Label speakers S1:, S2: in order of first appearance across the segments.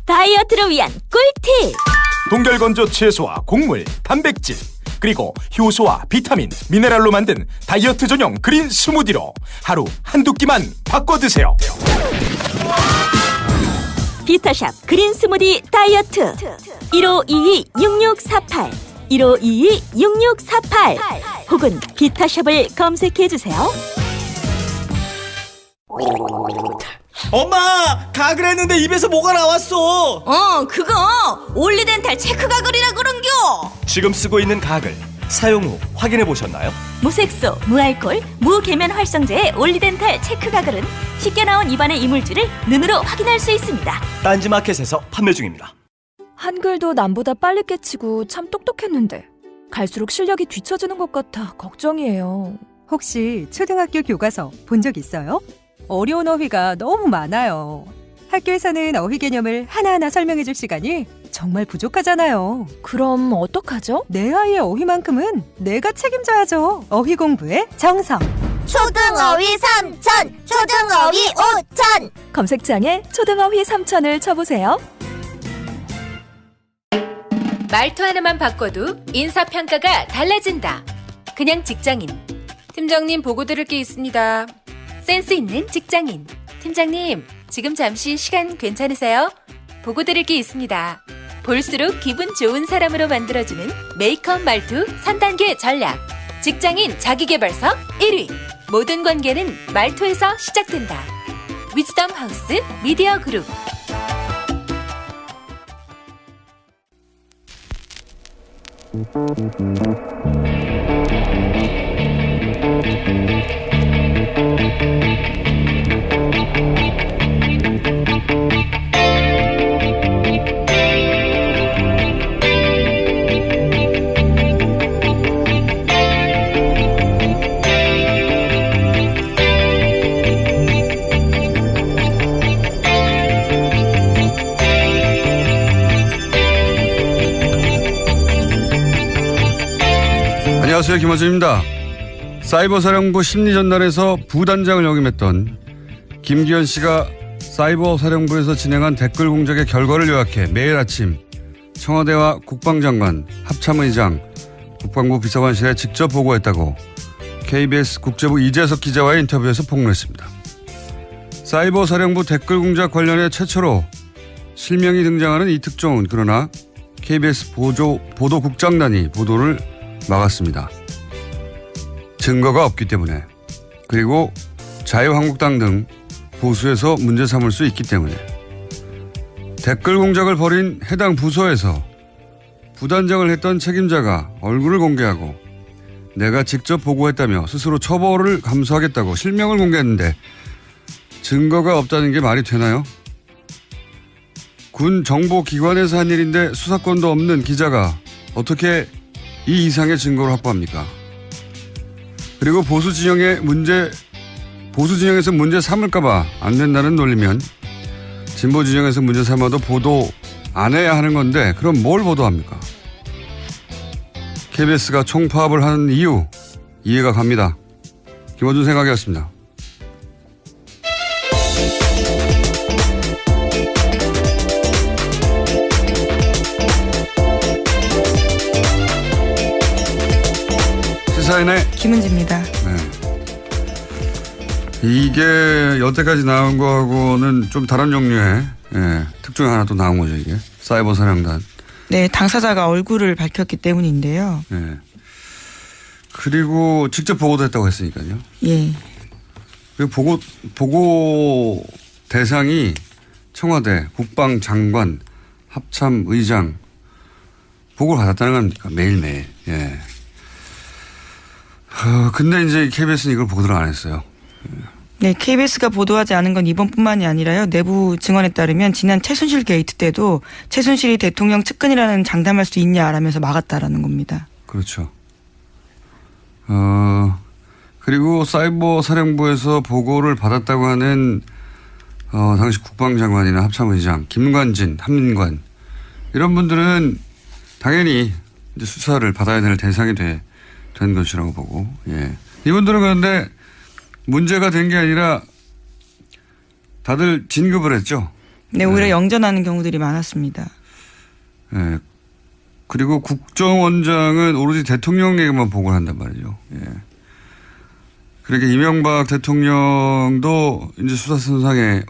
S1: 다이어트를 위한 꿀팁.
S2: 동결건조 채소와 곡물, 단백질, 그리고 효소와 비타민, 미네랄로 만든 다이어트 전용 그린 스무디로 하루 한두 끼만 바꿔 드세요.
S1: 비타샵 그린 스무디 다이어트 1522-6648 1522-6648 혹은 비타샵을 검색해주세요.
S3: 엄마! 가글 했는데 입에서 뭐가 나왔어!
S4: 그거 올리덴탈 체크 가글이라 그런겨.
S3: 지금 쓰고 있는 가글 사용 후 확인해 보셨나요?
S1: 무색소, 무알콜, 무계면 활성제의 올리덴탈 체크 가글은 쉽게 나온 입안의 이물질을 눈으로 확인할 수 있습니다.
S3: 딴지마켓에서 판매 중입니다.
S5: 한글도 남보다 빨리 깨치고 참 똑똑했는데 갈수록 실력이 뒤처지는 것 같아 걱정이에요.
S6: 혹시 초등학교 교과서 본 적 있어요? 어려운 어휘가 너무 많아요. 학교에서는 어휘 개념을 하나하나 설명해 줄 시간이 정말 부족하잖아요.
S5: 그럼 어떡하죠?
S6: 내 아이의 어휘만큼은 내가 책임져야죠. 어휘 공부의 정성.
S4: 초등어휘 3000, 초등어휘 5000.
S5: 검색창에 초등어휘 3000을 쳐보세요.
S7: 말투 하나만 바꿔도 인사평가가 달라진다. 그냥 직장인. 팀장님 보고 드릴 게 있습니다. 센스 있는 직장인. 팀장님, 지금 잠시 시간 괜찮으세요? 보고 드릴 게 있습니다. 볼수록 기분 좋은 사람으로 만들어주는 메이크업 말투 3단계 전략. 직장인 자기계발서 1위. 모든 관계는 말투에서 시작된다. 위즈덤 하우스 미디어 그룹.
S8: 안녕하세요, 김어준입니다. 사이버사령부 심리전단에서 부단장을 역임했던 김기현 씨가 사이버사령부에서 진행한 댓글 공작의 결과를 요약해 매일 아침 청와대와 국방장관, 합참의장, 국방부 비서관실에 직접 보고했다고 KBS 국제부 이재석 기자와의 인터뷰에서 폭로했습니다. 사이버사령부 댓글 공작 관련해 최초로 실명이 등장하는 이 특종은 그러나 KBS 보도국장단이 보도를 막았습니다. 증거가 없기 때문에, 그리고 자유한국당 등 보수에서 문제 삼을 수 있기 때문에. 댓글 공작을 벌인 해당 부서에서 부단장을 했던 책임자가 얼굴을 공개하고 내가 직접 보고했다며 스스로 처벌을 감수하겠다고 실명을 공개했는데 증거가 없다는 게 말이 되나요? 군 정보기관에서 한 일인데 수사권도 없는 기자가 어떻게 이 이상의 증거를 확보합니까? 그리고 보수 진영에서 문제 삼을까봐 안 된다는 논리면 진보 진영에서 문제 삼아도 보도 안 해야 하는 건데 그럼 뭘 보도합니까? KBS가 총파업을 하는 이유 이해가 갑니다. 김어준 생각이었습니다. 시사인의
S9: 김은지입니다.
S8: 네. 이게 여태까지 나온 거하고는 좀 다른 종류의 특종이 하나 또 나온 거죠, 이게. 사이버 사령단.
S9: 네, 당사자가 얼굴을 밝혔기 때문인데요.
S8: 네. 그리고 직접 보고도 했다고 했으니까요.
S9: 예.
S8: 그리고 보고 대상이 청와대, 국방장관, 합참의장 보고를 받았다는 겁니까? 매일매일. 예. 근데 이제 KBS는 이걸 보도를 안 했어요.
S9: 네, KBS가 보도하지 않은 건 이번뿐만이 아니라요. 내부 증언에 따르면 지난 최순실 게이트 때도 최순실이 대통령 측근이라는 장담할 수 있냐라면서 막았다라는 겁니다.
S8: 그렇죠. 그리고 사이버 사령부에서 보고를 받았다고 하는 당시 국방장관이나 합참의장, 김관진, 한민관 이런 분들은 당연히 이제 수사를 받아야 될 대상이 된 것이라고 보고, 예. 이분들은 그런데 문제가 된 게 아니라 다들 진급을 했죠.
S9: 네, 오히려 영전하는 경우들이 많았습니다.
S8: 예. 그리고 국정원장은 오로지 대통령에게만 보고를 한단 말이죠. 예. 그러니까 이명박 대통령도 이제 수사선상에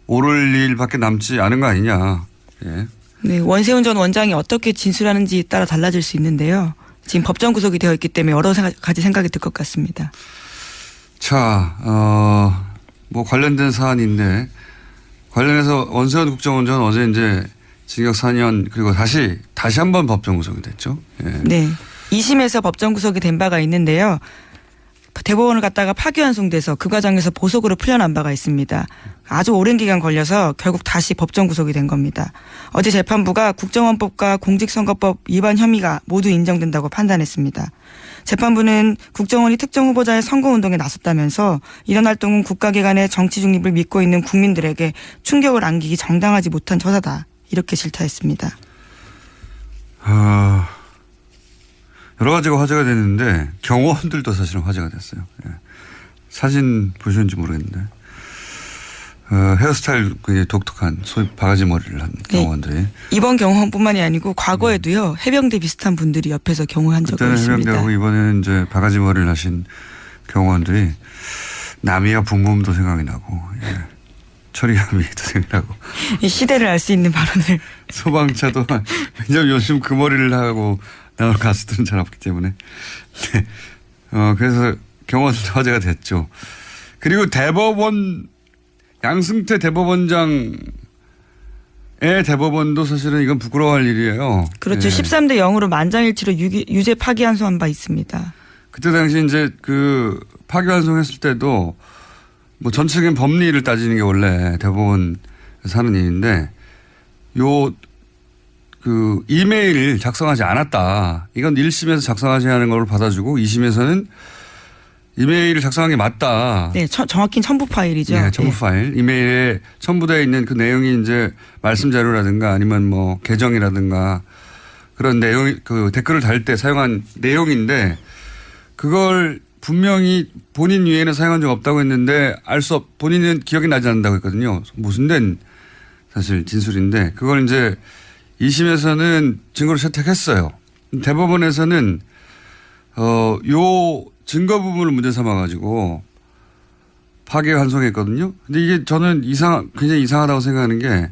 S8: 오를 일밖에 남지 않은 거 아니냐. 예.
S9: 네, 원세훈 전 원장이 어떻게 진술하는지에 따라 달라질 수 있는데요. 지금 법정 구속이 되어 있기 때문에 여러 가지 생각이 들 것 같습니다.
S8: 자, 뭐 관련된 사안인데 관련해서 원세훈 국정원장은 어제 이제 징역 4년 그리고 다시 한번 법정 구속이 됐죠. 예.
S9: 네. 2심에서 법정 구속이 된 바가 있는데요. 대법원을 갔다가 파기환송돼서 그 과정에서 보석으로 풀려난 바가 있습니다. 아주 오랜 기간 걸려서 결국 다시 법정 구속이 된 겁니다. 어제 재판부가 국정원법과 공직선거법 위반 혐의가 모두 인정된다고 판단했습니다. 재판부는 국정원이 특정 후보자의 선거운동에 나섰다면서 이런 활동은 국가기관의 정치 중립을 믿고 있는 국민들에게 충격을 안기기 정당하지 못한 처사다. 이렇게 질타했습니다.
S8: 여러 가지가 화제가 됐는데 경호원들도 사실은 화제가 됐어요. 예. 사진 보셨는지 모르겠는데 헤어스타일 굉장히 독특한 소위 바가지 머리를 한 경호원들이.
S9: 네. 이번 경호원뿐만이 아니고 과거에도요. 해병대 비슷한 분들이 옆에서 경호한 적이
S8: 그때는
S9: 있습니다.
S8: 해병대하고 이번에는 이제 바가지 머리를 하신 경호원들이 남이야 붐붐도 생각이 나고 예. 처리함이도 생각나고
S9: 이 시대를 알 수 있는 발언을.
S8: 소방차도 왜냐면 요즘 그 머리를 하고 나오는 가수들은 잘 없기 때문에 네. 그래서 경호원도 화제가 됐죠. 그리고 대법원 양승태 대법원장의 대법원도 사실은 이건 부끄러워할 일이에요.
S9: 그렇죠.
S8: 예.
S9: 13대 0으로 만장일치로 유죄 파기환송한 바 있습니다.
S8: 그때 당시 이제 그 파기환송했을 때도 뭐 전체적인 법리를 따지는 게 원래 대법원에서 하는 일인데 그 이메일 작성하지 않았다. 이건 1심에서 작성하지 않은 걸 받아주고 2심에서는 이메일을 작성한 게 맞다.
S9: 네, 정확히는 첨부 파일이죠.
S8: 네, 첨부 파일. 이메일에 첨부되어 있는 그 내용이 이제 말씀 자료라든가 아니면 뭐 계정이라든가 그런 내용, 그 댓글을 달 때 사용한 내용인데 그걸 분명히 본인 위에는 사용한 적 없다고 했는데 본인은 기억이 나지 않는다고 했거든요. 모순된 사실 진술인데 그걸 이제 2심에서는 증거로 채택했어요. 대법원에서는 요 증거 부분을 문제 삼아가지고 파기환송했거든요. 근데 이게 저는 굉장히 이상하다고 생각하는 게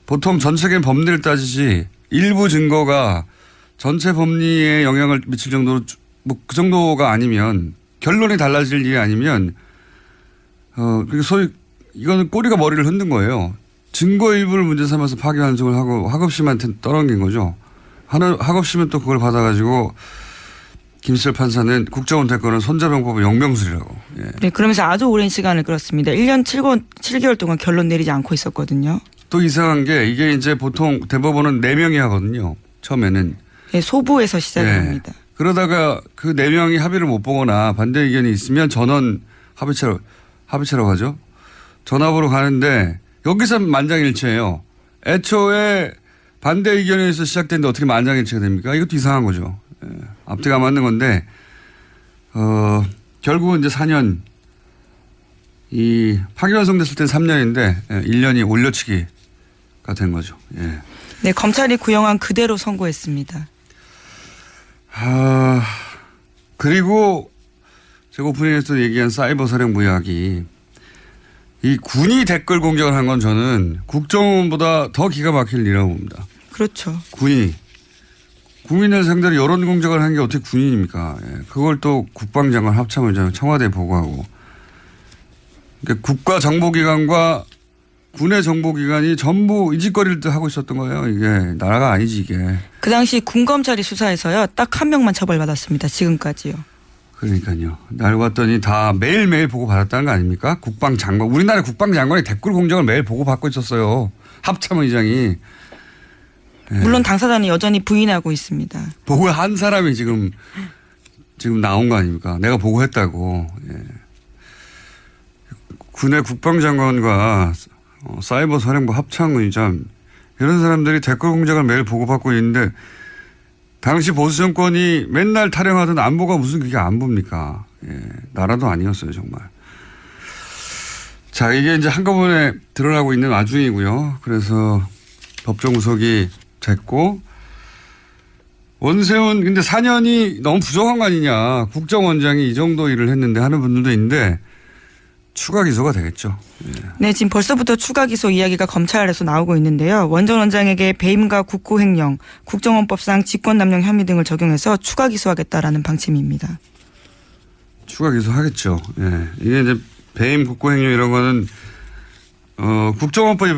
S8: 보통 전체적인 법리를 따지지 일부 증거가 전체 법리에 영향을 미칠 정도로 뭐 그 정도가 아니면 결론이 달라질 일이 아니면 그리고 소위 이거는 꼬리가 머리를 흔든 거예요. 증거 일부를 문제 삼아서 파기환송을 하고 학업심한테 떠넘긴 거죠. 학업심은 또 그걸 받아가지고 김수철 판사는 국정원 대권은 손자병법의 영명술이라고. 예.
S9: 네, 그러면서 아주 오랜 시간을 끌었습니다. 1년 7개월 동안 결론 내리지 않고 있었거든요.
S8: 또 이상한 게 이게 이제 보통 대법원은 4명이 하거든요. 처음에는.
S9: 네, 소부에서 시작을 합니다.
S8: 그러다가 그 4명이 합의를 못 보거나 반대 의견이 있으면 전원 합의체라고 하죠. 전합으로 가는데 여기서 만장일치예요. 애초에 반대 의견에서 시작됐는데 어떻게 만장일치가 됩니까? 이것도 이상한 거죠. 예. 앞뒤가 맞는 건데 결국은 이제 4년 이 파기환송됐을 땐 3년인데 1년이 올려치기가 된 거죠. 예.
S9: 네, 검찰이 구형한 그대로 선고했습니다.
S8: 그리고 제가 오프닝에서 얘기한 사이버 사령부 이야기 이 군이 댓글 공작을 한 건 저는 국정원보다 더 기가 막힐 일이라고 봅니다.
S9: 그렇죠.
S8: 군이 국민을 상대로 여론 공작을 한 게 어떻게 군인입니까? 예. 그걸 또 국방장관 합참의장 청와대에 보고하고 그러니까 국가정보기관과 군의 정보기관이 전부 이짓거리를 하고 있었던 거예요. 이게 나라가 아니지 이게.
S9: 그 당시 군검찰이 수사해서요. 딱 한 명만 처벌받았습니다. 지금까지요.
S8: 그러니까요. 알고 봤더니 다 매일매일 보고받았다는 거 아닙니까? 국방장관. 우리나라 국방장관이 댓글 공작을 매일 보고받고 있었어요. 합참의장이. 예.
S9: 물론 당사자는 여전히 부인하고 있습니다.
S8: 보고한 사람이 지금 나온 거 아닙니까? 내가 보고했다고. 예. 군의 국방장관과 사이버 사령부 합참의장 이런 사람들이 댓글 공작을 매일 보고받고 있는데 당시 보수 정권이 맨날 타령하던 안보가 무슨 그게 안보입니까? 예, 나라도 아니었어요 정말. 자, 이게 이제 한꺼번에 드러나고 있는 와중이고요. 그래서 법정 구속이 됐고, 원세훈 근데 4년이 너무 부족한 거 아니냐. 국정원장이 이 정도 일을 했는데 하는 분들도 있는데 추가 기소가 되겠죠.
S9: 네, 지금 벌써부터 추가 기소 이야기가 검찰에서 나오고 있는데요. 원 전 원장에게 배임과 국고횡령, 국정원법상 직권남용 혐의 등을 적용해서 추가 기소하겠다라는 방침입니다.
S8: 추가 기소하겠죠. 예. 이게 이제 배임, 국고횡령 이런 거는 국정원법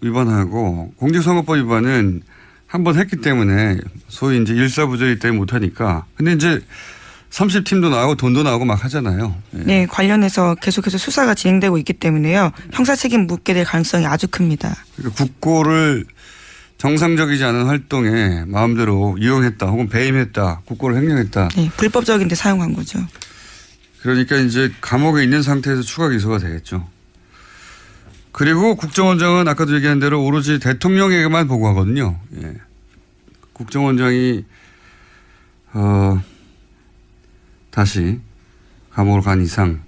S8: 위반하고 공직선거법 위반은 한 번 했기 때문에 소위 이제 일사부조이기 때문에 못하니까. 근데 이제 30팀도 나오고 돈도 나오고 막 하잖아요. 예.
S9: 네, 관련해서 계속해서 수사가 진행되고 있기 때문에요. 형사 책임 묻게 될 가능성이 아주 큽니다.
S8: 그러니까 국고를 정상적이지 않은 활동에 마음대로 이용했다 혹은 배임했다, 국고를 횡령했다.
S9: 네, 불법적인데 사용한 거죠.
S8: 그러니까 이제 감옥에 있는 상태에서 추가 기소가 되겠죠. 그리고 국정원장은 아까도 얘기한 대로 오로지 대통령에게만 보고하거든요. 예. 국정원장이 다시 감옥을 간 이상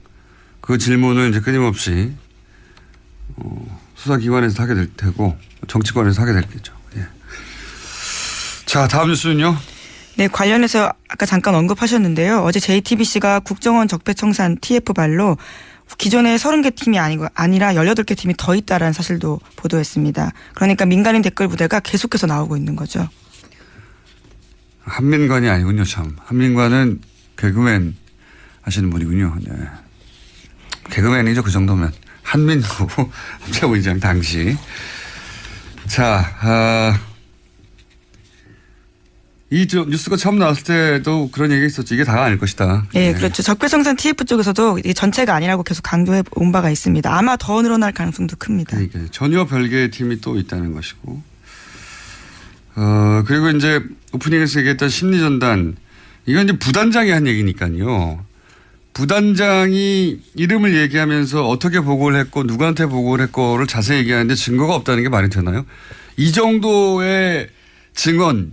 S8: 그 질문을 이제 끊임없이 수사기관에서 하게 될 테고 정치권에서 하게 됐겠죠. 예. 자, 다음 뉴스는요.
S9: 네, 관련해서 아까 잠깐 언급하셨는데요. 어제 JTBC가 국정원 적폐청산 TF발로 기존에 30개 팀이 아니라 18개 팀이 더 있다라는 사실도 보도했습니다. 그러니까 민간인 댓글 부대가 계속해서 나오고 있는 거죠.
S8: 한민관이 아니군요, 참. 한민관은 개그맨 하시는 분이군요. 네. 개그맨이죠, 그 정도면. 한민구 합참의장 당시. 자, 이 뉴스가 처음 나왔을 때도 그런 얘기가 있었죠. 이게 다가 아닐 것이다.
S9: 네, 그렇죠. 적폐청산 TF 쪽에서도 이게 전체가 아니라고 계속 강조해 온 바가 있습니다. 아마 더 늘어날 가능성도 큽니다.
S8: 그러니까 전혀 별개의 팀이 또 있다는 것이고. 그리고 이제 오프닝에서 얘기했던 심리전단. 이건 이제 부단장이 한 얘기니까요. 부단장이 이름을 얘기하면서 어떻게 보고를 했고 누구한테 보고를 했고를 자세히 얘기하는데 증거가 없다는 게 말이 되나요? 이 정도의 증언이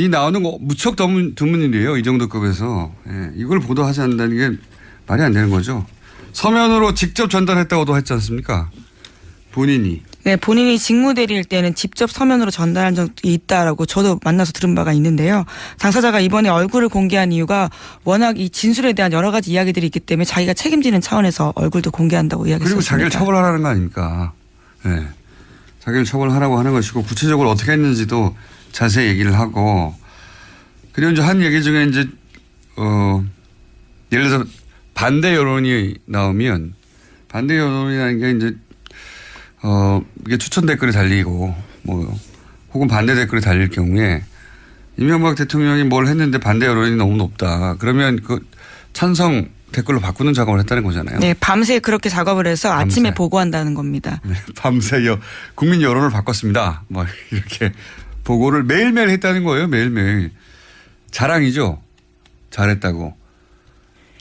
S8: 나오는 거 무척 드문 일이에요. 이 정도 급에서. 예, 이걸 보도하지 않는다는 게 말이 안 되는 거죠. 서면으로 직접 전달했다고도 했지 않습니까? 본인이.
S9: 네, 본인이 직무대리일 때는 직접 서면으로 전달한 적이 있다라고 저도 만나서 들은 바가 있는데요. 당사자가 이번에 얼굴을 공개한 이유가 워낙 이 진술에 대한 여러 가지 이야기들이 있기 때문에 자기가 책임지는 차원에서 얼굴도 공개한다고 이야기했습니다.
S8: 그리고 자기를 처벌하라는 거 아닙니까? 네. 자기를 처벌하라고 하는 것이고 구체적으로 어떻게 했는지도 자세히 얘기를 하고 그리고 이제 한 얘기 중에 이제 예를 들어서 반대 여론이 나오면 반대 여론이라는 게 이제 이게 추천 댓글이 달리고 뭐 혹은 반대 댓글이 달릴 경우에 이명박 대통령이 뭘 했는데 반대 여론이 너무 높다. 그러면 그 찬성 댓글로 바꾸는 작업을 했다는 거잖아요.
S9: 네, 밤새 그렇게 작업을 해서
S8: 밤새.
S9: 아침에 보고한다는 겁니다.
S8: 네, 밤새 국민 여론을 바꿨습니다. 뭐 이렇게 보고를 매일매일 했다는 거예요. 매일매일. 자랑이죠. 잘했다고.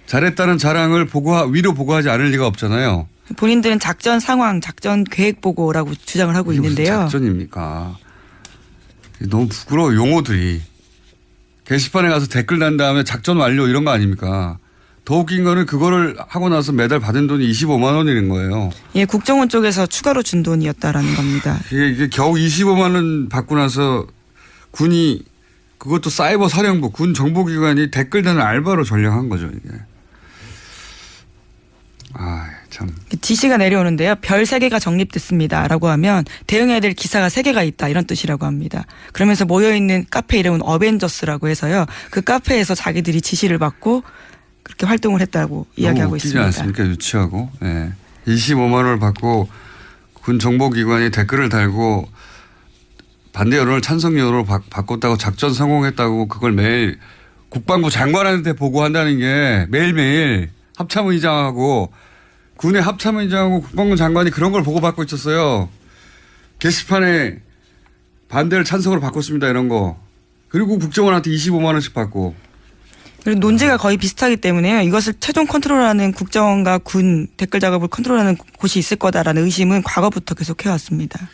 S8: 잘했다는 자랑을 위로 보고하지 않을 리가 없잖아요.
S9: 본인들은 작전 상황, 작전 계획 보고라고 주장을 하고
S8: 이게
S9: 있는데요.
S8: 무슨 작전입니까? 너무 부끄러워 용어들이. 게시판에 가서 댓글 단 다음에 작전 완료 이런 거 아닙니까? 더 웃긴 거는 그거를 하고 나서 매달 받은 돈이 25만 원이는 거예요.
S9: 예, 국정원 쪽에서 추가로 준 돈이었다라는 겁니다.
S8: 이게 겨우 25만 원 받고 나서 군이 그것도 사이버 사령부 군 정보기관이 댓글 다는 알바로 전략한 거죠 이게. 아 참.
S9: 지시가 내려오는데요. 별 3개가 적립됐습니다라고 하면 대응해야 될 기사가 3개가 있다 이런 뜻이라고 합니다. 그러면서 모여있는 카페 이름은 어벤져스라고 해서요. 그 카페에서 자기들이 지시를 받고 그렇게 활동을 했다고 이야기하고
S8: 웃기지
S9: 있습니다.
S8: 않습니까? 유치하고. 네. 25만 원을 받고 군 정보기관이 댓글을 달고 반대 여론을 찬성 여론으로 바꿨다고 작전 성공했다고 그걸 매일 국방부 장관한테 보고한다는 게 매일매일 합참의장하고 군의 합참의장하고 국방부 장관이 그런 걸 보고받고 있었어요. 게시판에 반대를 찬성으로 바꿨습니다 이런 거. 그리고 국정원한테 25만 원씩 받고.
S9: 그리고 논제가 거의 비슷하기 때문에요. 이것을 최종 컨트롤하는 국정원과 군 댓글 작업을 컨트롤하는 곳이 있을 거다라는 의심은 과거부터 계속 해왔습니다.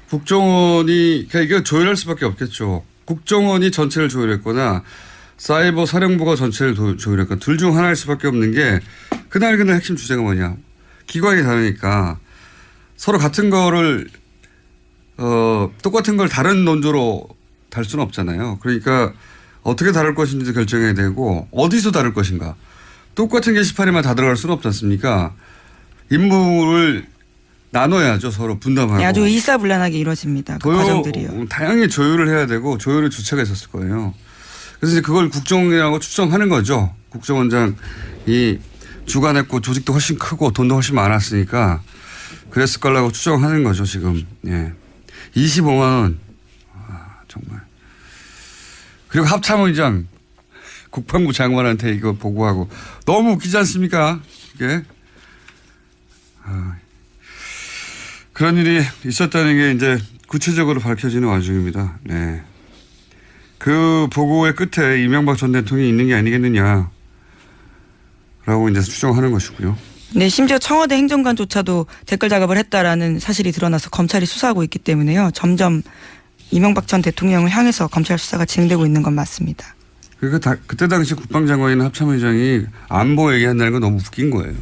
S8: 국정원이 이게 조율할 수밖에 없겠죠. 국정원이 전체를 조율했거나 사이버 사령부가 전체를 조율했거나 둘 중 하나일 수밖에 없는 게 그날 핵심 주제가 뭐냐. 기관이 다르니까 서로 같은 거를 똑같은 걸 다른 논조로 달 수는 없잖아요. 그러니까 어떻게 다룰 것인지 결정해야 되고 어디서 다룰 것인가. 똑같은 게시판에만 다 들어갈 수는 없지 않습니까? 임무를 나눠야죠. 서로 분담하고.
S9: 네, 아주 일사불란하게 이루어집니다. 그 과정들이요.
S8: 다양히 조율을 해야 되고 조율의 주체가 있었을 거예요. 그래서 이제 그걸 국정이라고 추정하는 거죠. 국정원장이 주관했고 조직도 훨씬 크고 돈도 훨씬 많았으니까 그랬을 거라고 추정하는 거죠. 지금. 예. 25만 원. 아, 정말. 그리고 합참의장 국방부 장관한테 이거 보고하고 너무 웃기지 않습니까? 이게. 그런 일이 있었다는 게 이제 구체적으로 밝혀지는 와중입니다. 네. 그 보고의 끝에 이명박 전 대통령이 있는 게 아니겠느냐라고 이제 추정하는 것이고요.
S9: 네, 심지어 청와대 행정관조차도 댓글 작업을 했다라는 사실이 드러나서 검찰이 수사하고 있기 때문에요. 점점 이명박 전 대통령을 향해서 검찰 수사가 진행되고 있는 건 맞습니다.
S8: 그러니까 그때 당시 국방장관이나 합참의장이 안보 얘기한다는 건 너무 웃긴 거예요.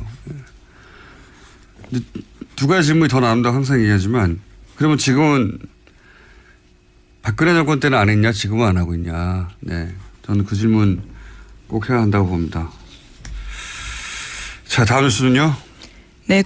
S8: 두 가지 질문이 더 나온다고 항상 얘기하지만 그러면 지금은 박근혜 정권 때는 안 했냐 지금은 안 하고 있냐. 네, 저는 그 질문 꼭 해야 한다고 봅니다. 자, 다음 뉴스는요.
S9: 네,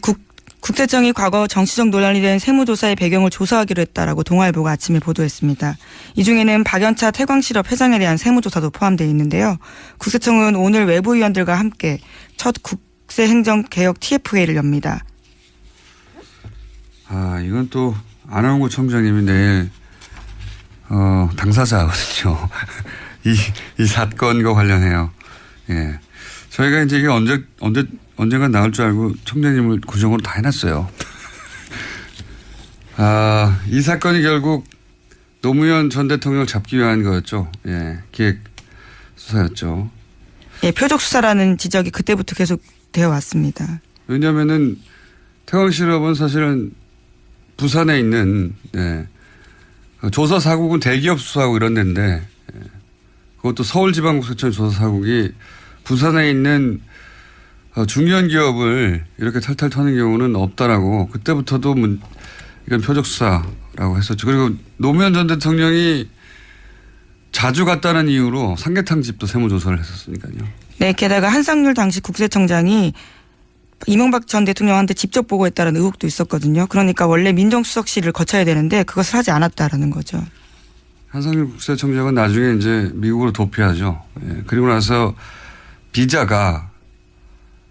S9: 국세청이 과거 정치적 논란이 된 세무조사의 배경을 조사하기로 했다라고 동아일보가 아침에 보도했습니다. 이 중에는 박연차 태광실업 회장에 대한 세무조사도 포함되어 있는데요. 국세청은 오늘 외부위원들과 함께 첫 국세행정개혁 TF회의를 엽니다.
S8: 아, 이건 또 안원구 청장님이 내일 당사자거든요. 이 사건과 관련해요. 예. 저희가 이제 이게 언젠가 나올 줄 알고 청장님을 구정으로 다 해놨어요. 아, 이 사건이 결국 노무현 전 대통령을 잡기 위한 거였죠. 예. 기획 수사였죠.
S9: 예, 표적 수사라는 지적이 그때부터 계속 되어 왔습니다.
S8: 왜냐면은 태광실업은 사실은 부산에 있는, 예. 조사사국은 대기업 수사하고 이런 데인데, 예. 그것도 서울지방국세청 조사사국이 부산에 있는 중요한 기업을 이렇게 탈탈 터는 경우는 없다라고 그때부터도 이건 표적 수사라고 했었죠. 그리고 노무현 전 대통령이 자주 갔다는 이유로 삼계탕 집도 세무조사를 했었으니까요.
S9: 네, 게다가 한상률 당시 국세청장이 이명박 전 대통령한테 직접 보고했다는 의혹도 있었거든요. 그러니까 원래 민정수석실을 거쳐야 되는데 그것을 하지 않았다라는 거죠.
S8: 한상률 국세청장은 나중에 이제 미국으로 도피하죠. 예. 그리고 나서 비자가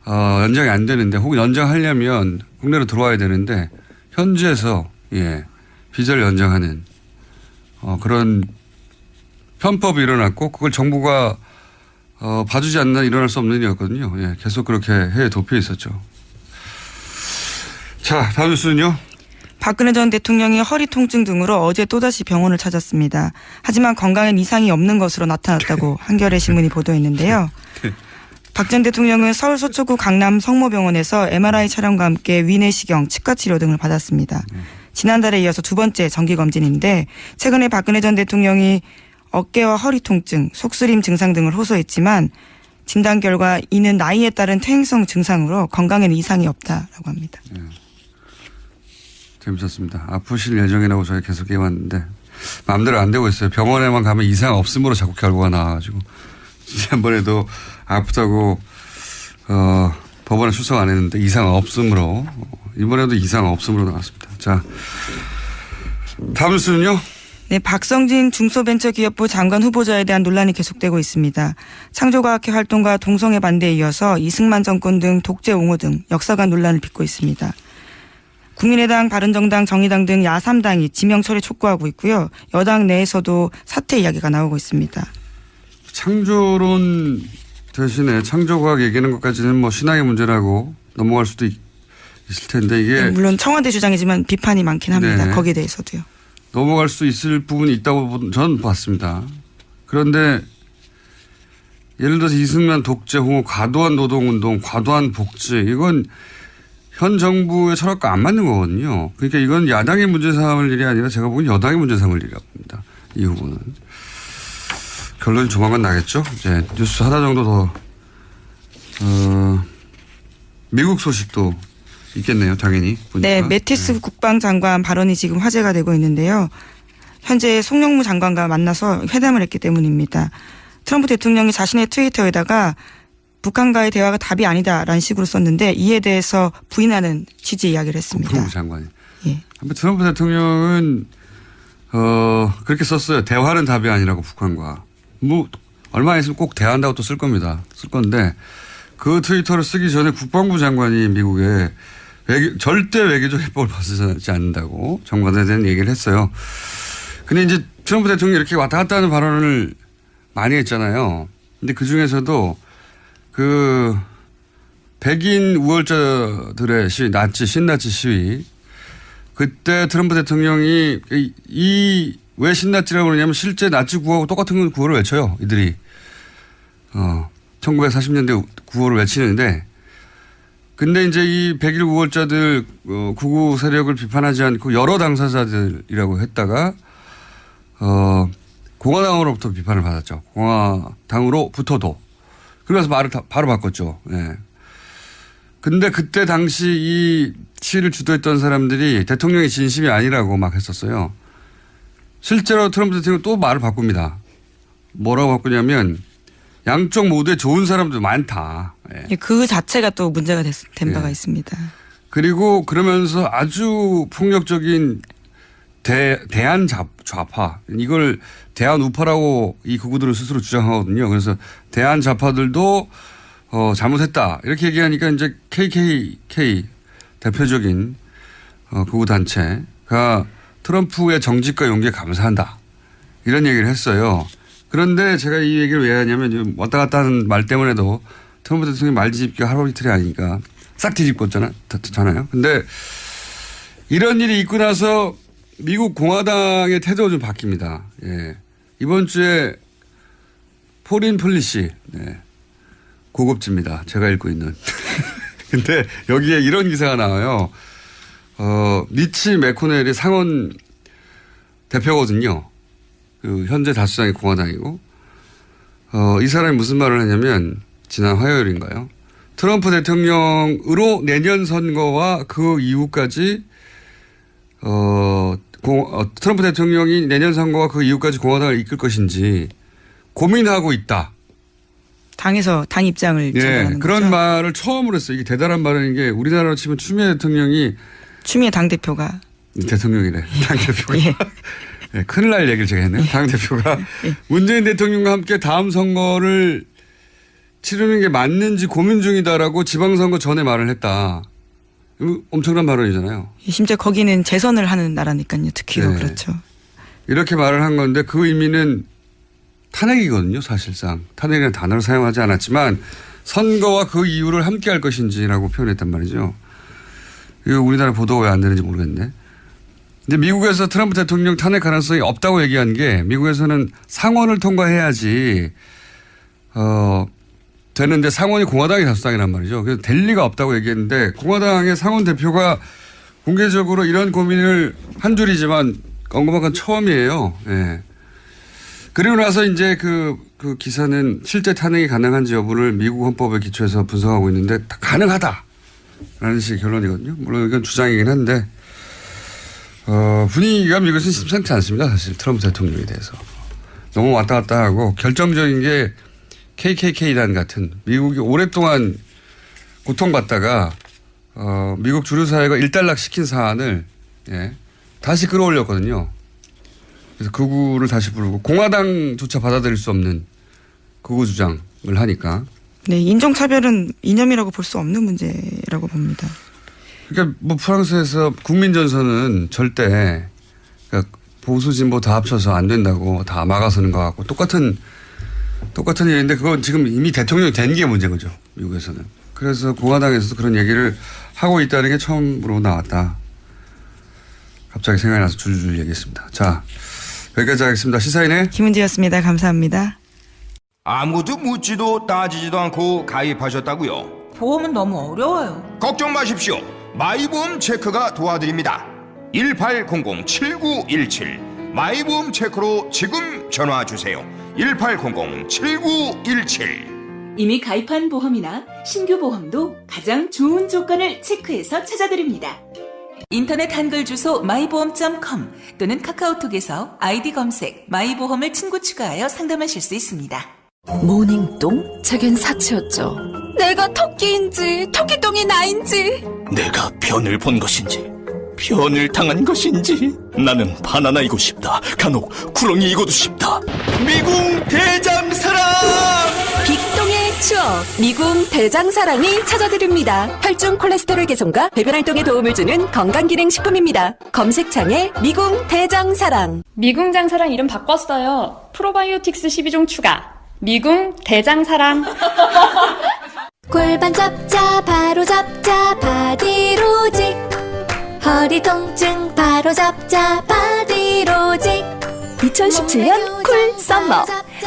S8: 연장이 안 되는데 혹은 연장하려면 국내로 들어와야 되는데 현지에서 예, 비자를 연장하는 그런 편법이 일어났고 그걸 정부가 봐주지 않는 일어날 수 없는 일이었거든요. 예, 계속 그렇게 해외에 도피해 있었죠. 자, 다음 뉴스는요.
S9: 박근혜 전 대통령이 허리 통증 등으로 어제 또다시 병원을 찾았습니다. 하지만 건강엔 이상이 없는 것으로 나타났다고 한겨레 신문이 보도했는데요. 박 전 대통령은 서울 서초구 강남 성모병원에서 MRI 촬영과 함께 위내시경, 치과치료 등을 받았습니다. 지난달에 이어서 두 번째 정기검진인데 최근에 박근혜 전 대통령이 어깨와 허리 통증, 속쓰림 증상 등을 호소했지만 진단 결과 이는 나이에 따른 퇴행성 증상으로 건강에는 이상이 없다라고 합니다.
S8: 네. 재밌었습니다. 아프실 예정이라고 저희 계속 해왔는데 마음대로 안 되고 있어요. 병원에만 가면 이상 없음으로 자꾸 결과가 나와가지고 지난번에도 아프다고 법원에 출석 안 했는데 이상 없음으로 이번에도 이상 없음으로 나왔습니다. 자, 다음 뉴스는요.
S9: 네, 박성진 중소벤처기업부 장관 후보자에 대한 논란이 계속되고 있습니다. 창조과학회 활동과 동성애 반대에 이어서 이승만 정권 등 독재 옹호 등 역사관 논란을 빚고 있습니다. 국민의당, 바른정당, 정의당 등 야3당이 지명 처리 촉구하고 있고요. 여당 내에서도 사퇴 이야기가 나오고 있습니다.
S8: 창조론 대신에 창조과학 얘기하는 것까지는 뭐 신앙의 문제라고 넘어갈 수도 있을 텐데 이게.
S9: 네, 물론 청와대 주장이지만 비판이 많긴 합니다.
S8: 네.
S9: 거기에 대해서도요.
S8: 넘어갈 수 있을 부분이 있다고 저는 봤습니다. 그런데 예를 들어서 이승만 독재 옹호, 과도한 노동운동, 과도한 복지 이건 현 정부의 철학과 안 맞는 거거든요. 그러니까 이건 야당의 문제 삼을 일이 아니라 제가 보기엔 여당의 문제 삼을 일이라고 봅니다. 이 후보는. 결론이 조만간 나겠죠. 이제 뉴스 하나 정도 더 미국 소식도 있겠네요, 당연히. 보니까.
S9: 네, 매티스 국방장관 발언이 지금 화제가 되고 있는데요. 현재 송영무 장관과 만나서 회담을 했기 때문입니다. 트럼프 대통령이 자신의 트위터에다가 북한과의 대화가 답이 아니다라는 식으로 썼는데 이에 대해서 부인하는 취지 이야기를 했습니다.
S8: 국방부 장관이.
S9: 예.
S8: 한번 트럼프 대통령은 그렇게 썼어요. 대화는 답이 아니라고 북한과. 뭐 얼마 있으면 꼭 대화한다고 또 쓸 겁니다. 쓸 건데 그 트위터를 쓰기 전에 국방부 장관이 미국에 절대 외교적 해법을 벗어나지 않는다고 정관에 대한 얘기를 했어요. 근데 이제 트럼프 대통령이 이렇게 왔다 갔다 하는 발언을 많이 했잖아요. 근데 그 중에서도 그 백인 우월자들의 시위, 신나치 시위. 그때 트럼프 대통령이 왜 신나치라고 그러냐면 실제 나치 구호하고 똑같은 구호를 외쳐요. 이들이. 1940년대 구호를 외치는데 근데 이제 이 백일 우월자들 구구 세력을 비판하지 않고 여러 당사자들이라고 했다가 공화당으로부터 비판을 받았죠. 공화당으로부터도. 그래서 말을 바로 바꿨죠. 예. 근데 그때 당시 이 시위를 주도했던 사람들이 대통령의 진심이 아니라고 막 했었어요. 실제로 트럼프 대통령은 또 말을 바꿉니다. 뭐라고 바꾸냐면 양쪽 모두에 좋은 사람도 많다. 예.
S9: 그 자체가 또 문제가 된 바가
S8: 예.
S9: 있습니다.
S8: 그리고 그러면서 아주 폭력적인 대한 좌파 이걸 대한 우파라고 이 극우들은 스스로 주장하거든요. 그래서 대한 좌파들도 잘못했다 이렇게 얘기하니까 이제 KKK 대표적인 극우 단체가 트럼프의 정직과 용기에 감사한다 이런 얘기를 했어요. 그런데 제가 이 얘기를 왜 하냐면 지금 왔다 갔다 하는 말 때문에도 트럼프 대통령이 말 뒤집기가 하루 이틀이 아니니까 싹 뒤집었잖아요. 근데 이런 일이 있고 나서 미국 공화당의 태도가 좀 바뀝니다. 예. 이번 주에 포린 폴리시, 네. 고급집니다. 제가 읽고 있는. 근데 여기에 이런 기사가 나와요. 미치 매코넬이 상원 대표거든요. 그 현재 다수당이 공화당이고, 이 사람이 무슨 말을 하냐면, 지난 화요일인가요? 트럼프 대통령으로 내년 선거와 그 이후까지, 트럼프 대통령이 내년 선거와 그 이후까지 공화당을 이끌 것인지 고민하고 있다.
S9: 당 입장을 전달하는
S8: 그런
S9: 거죠.
S8: 말을 처음으로 했어요. 이게 대단한 말인 게 우리나라로 치면 추미애 대통령이
S9: 추미애 당대표가.
S8: 대통령이래. 당대표가.
S9: 예.
S8: 네, 큰일 날 얘기를 제가 했네요. 당대표가 문재인 대통령과 함께 다음 선거를 치르는 게 맞는지 고민 중이다라고 지방선거 전에 말을 했다. 이거 엄청난 발언이잖아요.
S9: 심지어 거기는 재선을 하는 나라니까요. 특히도
S8: 네.
S9: 그렇죠.
S8: 이렇게 말을 한 건데 그 의미는 탄핵이거든요. 사실상. 탄핵이라는 단어를 사용하지 않았지만 선거와 그 이유를 함께 할 것인지라고 표현했단 말이죠. 이거 우리나라 보도가 왜 안 되는지 모르겠네. 근데 미국에서 트럼프 대통령 탄핵 가능성이 없다고 얘기한 게 미국에서는 상원을 통과해야지 되는데 상원이 공화당이 다수당이란 말이죠. 그래서 될 리가 없다고 얘기했는데 공화당의 상원 대표가 공개적으로 이런 고민을 한 줄이지만 언급한 건 처음이에요. 예. 그리고 나서 이제 그 기사는 실제 탄핵이 가능한지 여부를 미국 헌법에 기초해서 분석하고 있는데 다 가능하다라는 식의 결론이거든요. 물론 이건 주장이긴 한데 분위기가 미국에서는 심상치 않습니다. 사실 트럼프 대통령에 대해서. 너무 왔다 갔다 하고 결정적인 게 KKK단 같은 미국이 오랫동안 고통받다가 미국 주류 사회가 일단락 시킨 사안을 다시 끌어올렸거든요. 그래서 극우를 다시 부르고 공화당조차 받아들일 수 없는 극우 주장을 하니까.
S9: 네, 인종차별은 이념이라고 볼 수 없는 문제라고 봅니다.
S8: 그러니까 뭐 프랑스에서 국민전선은 절대 그러니까 보수 진보 다 합쳐서 안 된다고 다 막아서는 것 같고 똑같은 일인데 그건 지금 이미 대통령이 된 게 문제인 거죠. 미국에서는. 그래서 공화당에서도 그런 얘기를 하고 있다는 게 처음으로 나왔다. 갑자기 생각이 나서 줄줄 얘기했습니다. 자, 여기까지 하겠습니다. 시사인의
S9: 김은지였습니다. 감사합니다.
S10: 아무도 묻지도 따지지도 않고 가입하셨다고요?
S4: 보험은 너무 어려워요.
S10: 걱정 마십시오. 마이보험 체크가 도와드립니다. 1800-7917 마이보험 체크로 지금 전화 주세요. 1800-7917
S11: 이미 가입한 보험이나 신규 보험도 가장 좋은 조건을 체크해서 찾아드립니다. 인터넷 한글 주소 마이보험.com 또는 카카오톡에서 아이디 검색 마이보험을 친구 추가하여 상담하실 수 있습니다.
S5: 모닝똥? 제겐 사치였죠.
S4: 내가 토끼인지 토끼똥이 나인지
S3: 내가 변을 본 것인지 변을 당한 것인지 나는 바나나이고 싶다. 간혹 구렁이이고도 싶다. 미궁 대장사랑!
S4: 빅똥의 추억 미궁 대장사랑이 찾아드립니다. 혈중 콜레스테롤 개선과 배변 활동에 도움을 주는 건강기능식품입니다. 검색창에 미궁 대장사랑.
S12: 미궁 장사랑 이름 바꿨어요. 프로바이오틱스 12종 추가. 미궁 대장사랑.
S13: 골반 잡자 바로 잡자 바디로직. 허리 통증 바로 잡자 바디로직.
S5: 2017년 쿨 썸머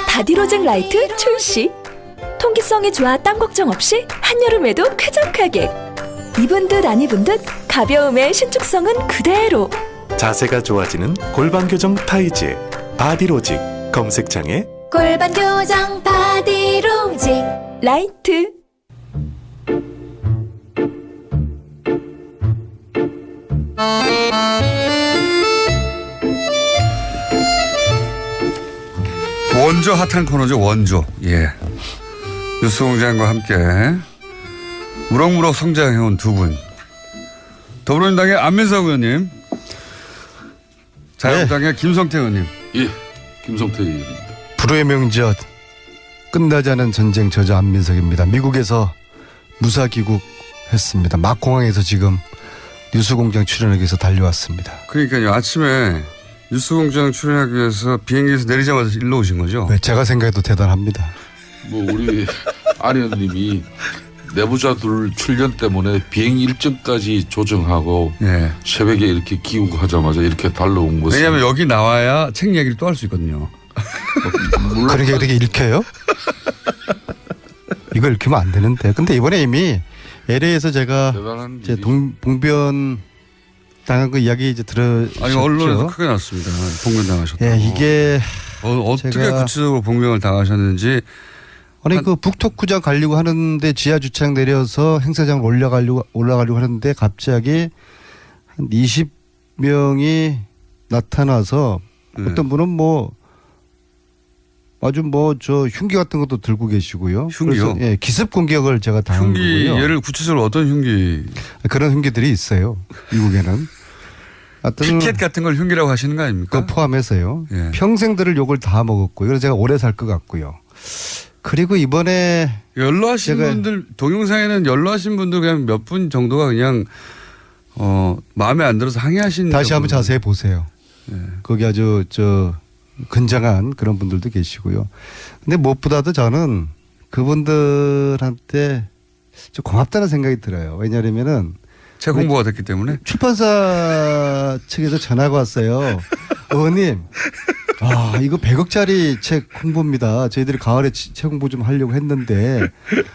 S5: 바디로직 라이트 출시. 통기성이 좋아 땀 걱정 없이 한여름에도 쾌적하게. 입은 듯 안 입은 듯 가벼움의 신축성은 그대로.
S14: 자세가 좋아지는 골반 교정 타이즈 바디로직. 검색창에
S13: 골반 교정 바디로직
S5: 라이트.
S8: 원조 핫한 코너죠. 원조. 예. 뉴스공장과 함께 무럭무럭 성장해온 두 분. 더불어민주당의 안민석 의원님, 자유한국당의 김성태 의원님.
S15: 예, 김성태 의원입니다.
S16: 불후의 명저 끝나지 않은 전쟁 저자 안민석입니다. 미국에서 무사 귀국했습니다. 막공항에서 지금 뉴스공장 출연하기 위해서 달려왔습니다.
S8: 그러니까요. 아침에 뉴스공장 출연하기 위해서 비행기에서 내리자마자 일로 오신 거죠?
S16: 네, 제가 생각해도 대단합니다.
S15: 뭐 우리 안 의원님이 내부자들 출연 때문에 비행 일정까지 조정하고
S8: 네.
S15: 새벽에 이렇게 귀국하자마자 이렇게 달려온 것은.
S8: 왜냐하면 여기 나와야 책 얘기를 또 할 수 있거든요.
S16: 그러게 이렇게 읽혀요? 이거 읽히면 안 되는데. 근데 이번에 이미 LA에서 제가 이제 봉변 당한 그 이야기 이제 들으셨죠?
S8: 아니 언론에서 크게 났습니다. 봉변 당하셨다고.
S16: 예, 이게
S8: 어떻게 구체적으로 봉변을 당하셨는지.
S16: 아니 그 북토크장 가려고 하는데 지하 주차장 내려서 행사장을 올라가려고 하는데 갑자기 한 20명이 나타나서 어떤 분은 뭐 아주 뭐 저 흉기 같은 것도 들고 계시고요.
S8: 흉기요?
S16: 예, 기습 공격을 제가 당한 거고요.
S8: 예를 구체적으로 어떤 흉기?
S16: 그런 흉기들이 있어요. 미국에는.
S8: 피켓 같은 걸 흉기라고 하시는 거 아닙니까?
S16: 그 포함해서요.
S8: 예.
S16: 평생들을 욕을 다 먹었고요. 그래서 제가 오래 살 것 같고요. 그리고 이번에
S8: 연로하신 분들 동영상에는 연로하신 분들 그냥 몇 분 정도가 그냥 마음에 안 들어서 항의하신.
S16: 다시 한번 자세히 보세요. 예. 거기 아주 건장한 그런 분들도 계시고요. 근데 무엇보다도 저는 그분들한테 좀 고맙다는 생각이 들어요. 왜냐하면은
S8: 책 홍보가 됐기 때문에.
S16: 출판사 측에서 전화가 왔어요. 의원님, 이거 100억짜리 책 홍보입니다. 저희들이 가을에 책 홍보 좀 하려고 했는데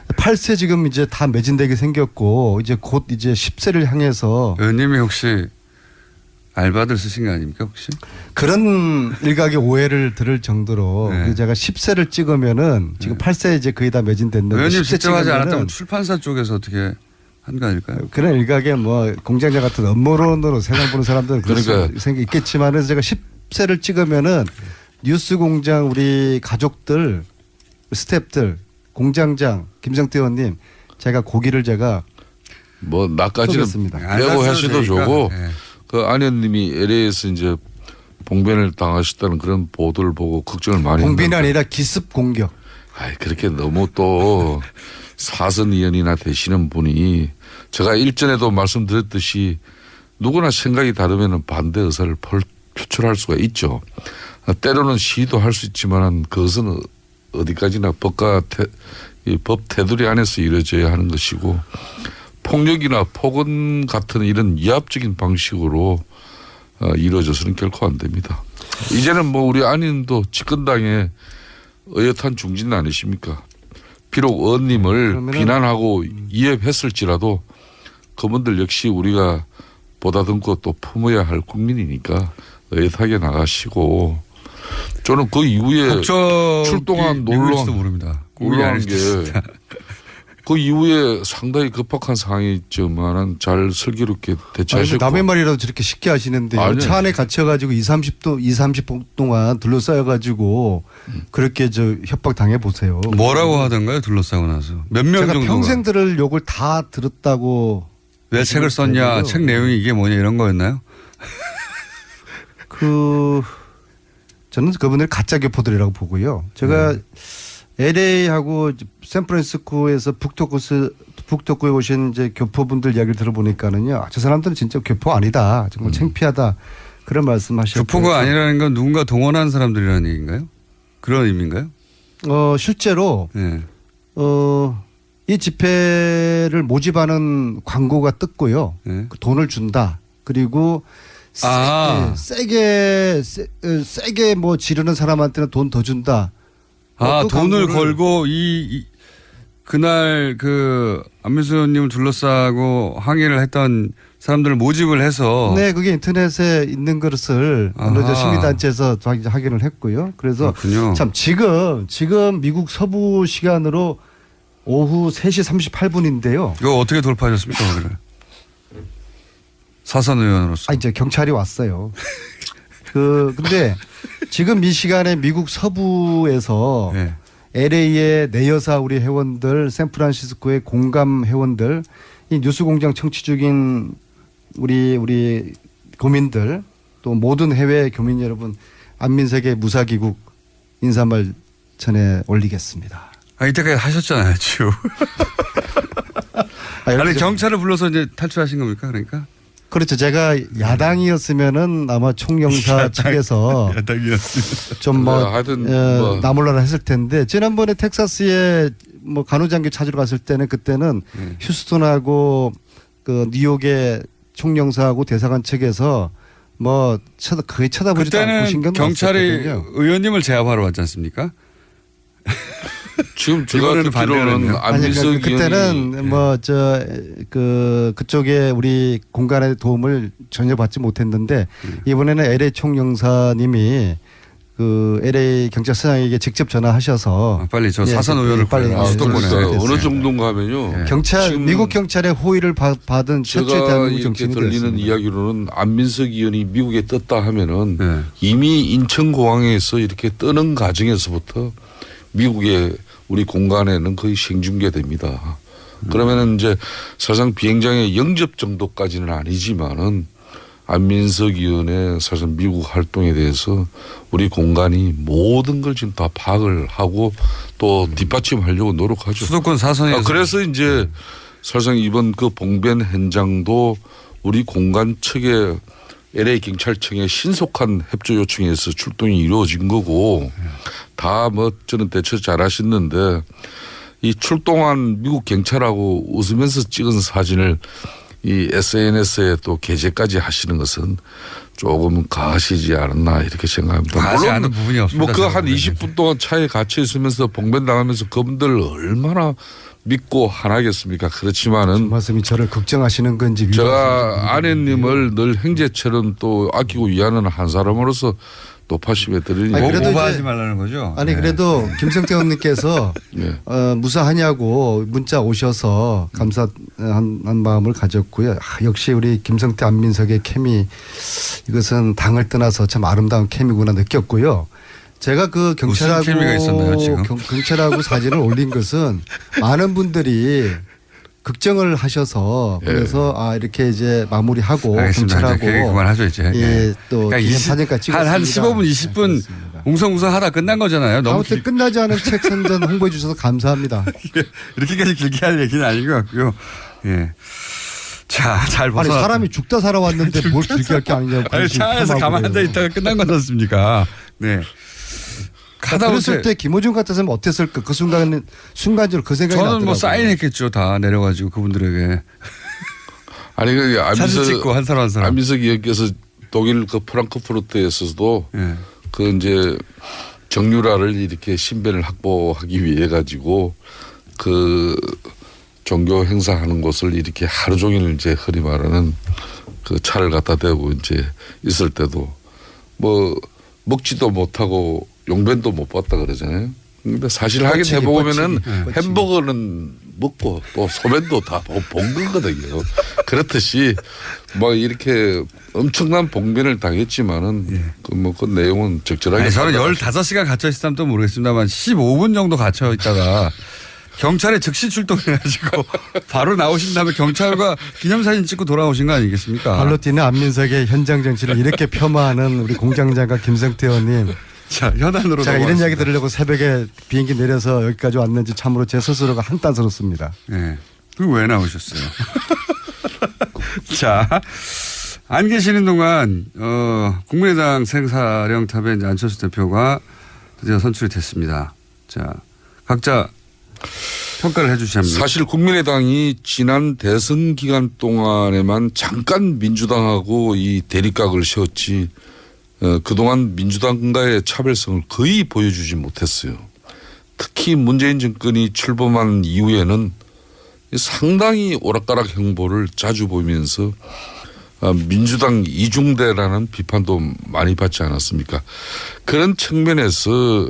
S16: 8세 지금 이제 다 매진되게 생겼고 이제 곧 이제 10세를 향해서.
S8: 의원님이 혹시 알바들 쓰신 거 아닙니까 혹시?
S16: 그런 일각의 오해를 들을 정도로
S8: 네.
S16: 제가 10세를 찍으면은 지금 8세 이제 거의 다 매진됐는데
S8: 의원님
S16: 10세
S8: 직접 하지
S16: 찍으면은
S8: 않았다면 출판사 쪽에서 어떻게 한 거 아닐까요?
S16: 그런 일각의 뭐 공장장 같은 업무론으로 세상 보는 사람들은
S15: 그러니까
S16: 생각이 있겠지만은 제가 10세를 찍으면은 뉴스 공장 우리 가족들, 스태프들, 공장장 김성태 의원님 제가 고기를 제가
S15: 뭐 나까지는
S16: 쏘겠습니다.
S15: 빼고 하셔도 좋고
S8: 네.
S15: 그 안 의원님이 LA에서 이제 봉변을 당하셨다는 그런 보도를 보고 걱정을 많이 했는데.
S16: 봉변이 아니라 기습 공격.
S15: 그렇게 너무 또 사선 의원이나 되시는 분이 제가 일전에도 말씀드렸듯이 누구나 생각이 다르면 반대 의사를 표출할 수가 있죠. 때로는 시도할 수 있지만 그것은 어디까지나 법 테두리 안에서 이루어져야 하는 것이고 폭력이나 폭언 같은 이런 위압적인 방식으로 이루어져서는 결코 안 됩니다. 이제는 뭐 우리 안인도 집권당의 어엿한 중진 아니십니까? 비록 의원님을 비난하고 이해했을지라도 그분들 역시 우리가 보다듬고 또 품어야 할 국민이니까 어엿하게 나가시고 저는 그 이후에 출동한
S8: 놀러 모릅니다.
S15: 올라간 게 그 이후에 상당히 급박한 상황이 있지만은 잘 슬기롭게 대처하셨고.
S16: 남의 말이라도 저렇게 쉽게 하시는데 차 안에 갇혀가지고 30분 동안 둘러싸여가지고 그렇게 협박 당해 보세요.
S8: 뭐라고 하던가요? 둘러싸고 나서 몇 명
S16: 제가
S8: 정도가?
S16: 평생 들을 욕을 다 들었다고.
S8: 왜 책을 썼냐? 책 내용이 이게 뭐냐 이런 거였나요?
S16: 저는 그분들 가짜 교포들이라고 보고요. 제가 LA하고 샌프란시스코에서 북토크에 오신 이제 교포분들 이야기를 들어보니까는요, 저 사람들은 진짜 교포 아니다, 정말 창피하다 그런 말씀하셨고.
S8: 교포가 아니라는 건 누군가 동원한 사람들이라는 얘기인가요? 그런 의미인가요?
S16: 실제로 이 집회를 모집하는 광고가 떴고요. 그 돈을 준다. 그리고 세게 뭐 지르는 사람한테는 돈 더 준다.
S8: 돈을 걸고 그날 안민석 의원님을 둘러싸고 항의를 했던 사람들을 모집을 해서.
S16: 네, 그게 인터넷에 있는 것을 어느 시민단체에서 확인을 했고요. 그래서 그렇군요. 참 지금 미국 서부 시간으로 오후 3시 38분인데요.
S8: 이거 어떻게 돌파하셨습니까, 거기를? 사선 의원으로서.
S16: 이제 경찰이 왔어요. 근데 지금 이 시간에 미국 서부에서 LA의 내여사 우리 회원들, 샌프란시스코의 공감 회원들, 이 뉴스공장 청취 중인 우리 교민들, 또 모든 해외 교민 여러분, 안민석의 무사귀국 인사말 전해 올리겠습니다.
S8: 이때까지 하셨잖아요, 지금. 아니, 경찰을 불러서 이제 탈출하신 겁니까, 그러니까?
S16: 그렇죠. 제가 야당이었으면은 아마 총영사 측에서 좀 나몰라라 했을 텐데, 지난번에 텍사스에 뭐 간호장교 찾으러 갔을 때는 그때는 휴스턴하고 뉴욕의 총영사하고 대사관 측에서 뭐 거의 쳐다보지도 않고 신경도 안 썼거든요.
S8: 경찰이 의원님을 제압하러 왔지 않습니까?
S15: 지금 제가 듣기로는 안민석
S16: 그때는 그쪽에 우리 공간의 도움을 전혀 받지 못했는데 이번에는 LA 총영사님이 LA 경찰서장에게 직접 전화하셔서
S8: 빨리 저 사선 의원을 빨리
S15: 수도권에 어느 정도인가 하면요.
S16: 미국 경찰의 호의를 받은 최초의 대한민국 정치인이
S15: 이렇게 들리는 이야기로는 안민석 의원이 미국에 떴다 하면은 이미 인천공항에서 이렇게 뜨는 과정에서부터 미국의 우리 공간에는 거의 생중계됩니다. 그러면은 이제 사실상 비행장의 영접 정도까지는 아니지만은 안민석 의원의 사실 미국 활동에 대해서 우리 공간이 모든 걸 지금 다 파악을 하고 또 뒷받침하려고 노력하죠.
S8: 수도권 사선에서.
S15: 그래서 이제 사실상 이번 그 봉변 현장도 우리 공간 측에 LA 경찰청의 신속한 협조 요청에서 출동이 이루어진 거고 다 저는 대처 잘 하셨는데 이 출동한 미국 경찰하고 웃으면서 찍은 사진을 이 SNS에 또 게재까지 하시는 것은 조금 가시지 않았나 이렇게 생각합니다.
S8: 가시 않은 부분이 없습니다.
S15: 그 한 20분 동안 차에 갇혀 있으면서 봉변당하면서 그분들 얼마나 믿고 하나겠습니까? 그렇지만은
S16: 말씀이 저를 걱정하시는 건지
S15: 제가 아내님을 늘 형제처럼 또 아끼고 위하는 한 사람으로서 높아심에 드리니
S8: 오버하지 말라는 거죠.
S16: 그래도 김성태 의원님께서 무사하냐고 문자 오셔서 감사한 마음을 가졌고요. 역시 우리 김성태 안민석의 케미, 이것은 당을 떠나서 참 아름다운 케미구나 느꼈고요. 제가 그 경찰하고 사진을 올린 것은 많은 분들이 걱정을 하셔서 그래서 이렇게 이제 마무리하고 경찰하고
S8: 그만하죠 이제.
S16: 또
S8: 그러니까
S16: 사진까지 찍었습니다.
S8: 한 15분 20분 웅성웅성하다 끝난 거잖아요.
S16: 아무튼 끝나지 않은 책 선전 홍보해 주셔서 감사합니다.
S8: 이렇게까지 길게 할 얘기는 아닌 것 같고요. 예. 자, 잘 벗어.
S16: 사람이 죽다 살아왔는데 뭘 길게 할 게 아니냐고.
S8: 차 안에서 가만히 앉아 있다가 끝난 건 않습니까? 네.
S16: 그랬을 때 김호중 같았으면 어땠을까? 그 순간적으로 그 생각이 나더라고요.
S8: 저는 사인했겠죠. 다 내려가지고 그분들에게.
S15: 아니
S8: 사진 찍고 한 사람 한 사람.
S15: 안민석 의원께서 독일 그 프랑크푸르트에서도 그 이제 정유라를 이렇게 신변을 확보하기 위해 가지고 그 종교 행사하는 곳을 이렇게 하루 종일 이제 흔히 말하는 그 차를 갖다 대고 이제 있을 때도 먹지도 못하고 용변도 못 봤다 그러잖아요. 근데 사실 확인해 보면은 햄버거는 먹고 또 소면도 다 본 거거든요. 그렇듯이 뭐 이렇게 엄청난 봉변을 당했지만은 그 내용은 적절하게.
S8: 저는 15시간 갇혀 있었다면 또 모르겠습니다만 15분 정도 갇혀 있다가 경찰에 즉시 출동해가지고 바로 나오신 다음에 경찰과 기념사진 찍고 돌아오신 거 아니겠습니까?
S16: 발로 뛰는 안민석의 현장 정치를 이렇게 폄하하는 우리 공장장과 김성태 의원님.
S8: 자, 현안으로
S16: 제가 이런 이야기 들으려고 새벽에 비행기 내려서 여기까지 왔는지 참으로 제 스스로가 한탄스럽습니다.
S8: 네. 그리고 왜 나오셨어요? 자, 안 계시는 동안 국민의당 생사령탑의 이제 안철수 대표가 드디어 선출이 됐습니다. 자, 각자 평가를 해 주시면 합니다.
S15: 사실 국민의당이 지난 대선 기간 동안에만 잠깐 민주당하고 이 대립각을 세웠지 그동안 민주당과의 차별성을 거의 보여주지 못했어요. 특히 문재인 정권이 출범한 이후에는 상당히 오락가락 행보를 자주 보이면서 민주당 이중대라는 비판도 많이 받지 않았습니까? 그런 측면에서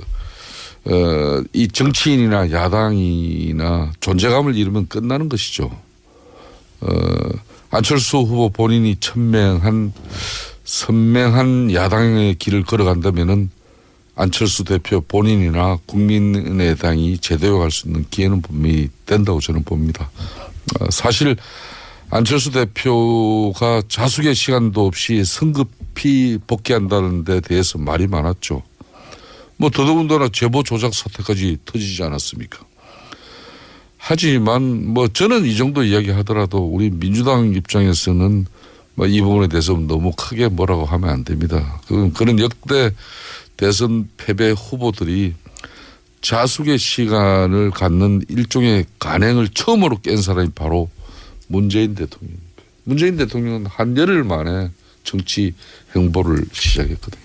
S15: 이 정치인이나 야당이나 존재감을 잃으면 끝나는 것이죠. 안철수 후보 본인이 선명한 야당의 길을 걸어간다면은 안철수 대표 본인이나 국민의당이 제대로 갈 수 있는 기회는 분명히 된다고 저는 봅니다. 사실 안철수 대표가 자숙의 시간도 없이 성급히 복귀한다는 데 대해서 말이 많았죠. 뭐 더더군다나 제보 조작 사태까지 터지지 않았습니까? 하지만 뭐 저는 이 정도 이야기 하더라도 우리 민주당 입장에서는 뭐 이 부분에 대해서 너무 크게 뭐라고 하면 안 됩니다. 그런 역대 대선 패배 후보들이 자숙의 시간을 갖는 일종의 간행을 처음으로 깬 사람이 바로 문재인 대통령입니다. 문재인 대통령은 한 열흘 만에 정치 행보를 시작했거든요.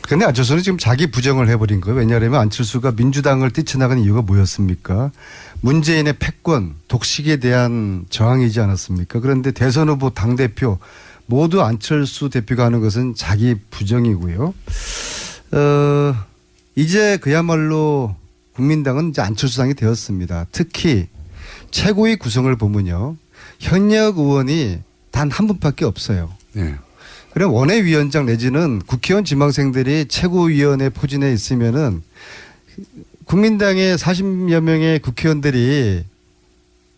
S16: 그런데 안철수는 지금 자기 부정을 해버린 거예요. 왜냐하면 안철수가 민주당을 뛰쳐나가는 이유가 뭐였습니까? 문재인의 패권, 독식에 대한 저항이지 않았습니까? 그런데 대선 후보 당대표 모두 안철수 대표가 하는 것은 자기 부정이고요. 이제 그야말로 국민당은 이제 안철수당이 되었습니다. 특히 최고위 구성을 보면요. 현역 의원이 단 한 분밖에 없어요.
S8: 네.
S16: 그럼 원외위원장 내지는 국회의원 지망생들이 최고위원회 포진에 있으면은 국민당의 40여 명의 국회의원들이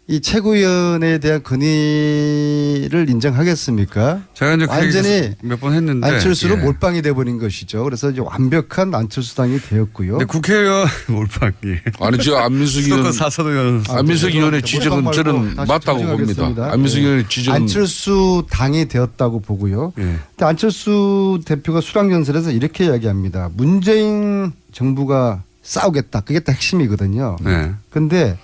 S16: 이 최고위원에 대한 권위를 인정하겠습니까?
S8: 제가 이제
S16: 완전히
S8: 몇 번 했는데
S16: 안철수로 몰빵이 돼버린 것이죠. 그래서 이제 완벽한 안철수당이 되었고요.
S8: 근데 국회의원 몰빵이
S15: 아니 저 안민석 의원의 지적은 저는 맞다고 봅니다. 안민석 의원의 지적은
S16: 안철수 당이 되었다고 보고요. 근데 안철수 대표가 수락연설에서 이렇게 이야기합니다. 문재인 정부가 싸우겠다. 그게 딱 핵심이거든요. 그런데